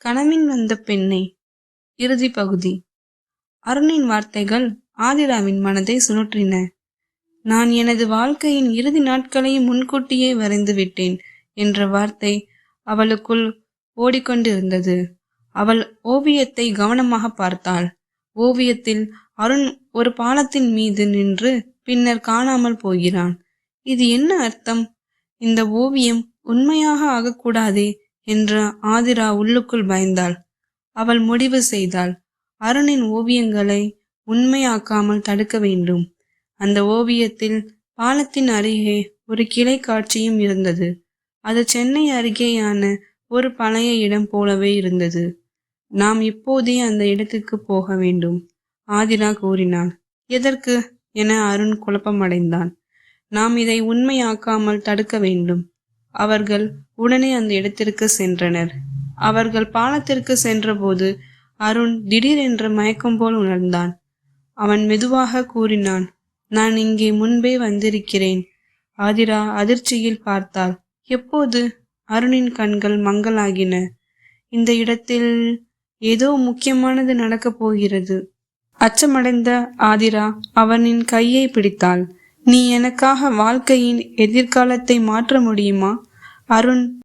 கனவின் வந்த பெண்ணை இறுதி பகுதி. அருணின் வார்த்தைகள் ஆதிராவின் மனதை சுழற்றின. நான் எனது வாழ்க்கையின் இறுதி நாட்களை முன்கூட்டியே வரைந்து விட்டேன் என்ற வார்த்தை அவளுக்குள் ஓடிக்கொண்டிருந்தது. அவள் ஓவியத்தை கவனமாக பார்த்தாள். ஓவியத்தில் அருண் ஒரு பாலத்தின் மீது நின்று பின்னர் காணாமல் போகிறான். இது என்ன அர்த்தம்? இந்த ஓவியம் உண்மையாக ஆகக்கூடாதே என்று ஆதிரா உள்ளுக்குள் பயந்தாள். அவள் முடிவு செய்தாள், அருணின் ஓவியங்களை உண்மையாக்காமல் தடுக்க வேண்டும். அந்த ஓவியத்தில் பாலத்தின் அருகே ஒரு கிளை காட்சியும் இருந்தது. அது சென்னை அருகேயான ஒரு பழைய இடம் போலவே இருந்தது. நாம் இப்போதே அந்த இடத்துக்கு போக வேண்டும், ஆதிரா கூறினாள். எதற்கு என அருண் குழப்பமடைந்தான். நாம் இதை உண்மையாக்காமல் தடுக்க வேண்டும். அவர்கள் உடனே அந்த இடத்திற்கு சென்றனர். அவர்கள் பாலத்திற்கு சென்றபோது அருண் திடீரென்று மயக்கம் போல் உணர்ந்தான். அவன் மெதுவாக கூறினான், நான் இங்கே முன்பே வந்திருக்கிறேன். ஆதிரா அதிர்ச்சியில் பார்த்தாள். எப்போது? அருணின் கண்கள் மங்கலாகின. இந்த இடத்தில் ஏதோ முக்கியமானது நடக்கப் போகிறது. அச்சமடைந்த ஆதிரா அவனின் கையை பிடித்தாள். நீ எனக்காக வாழ்க்கையின் எதிர்காலத்தை மாற்ற முடியுமா? அருண்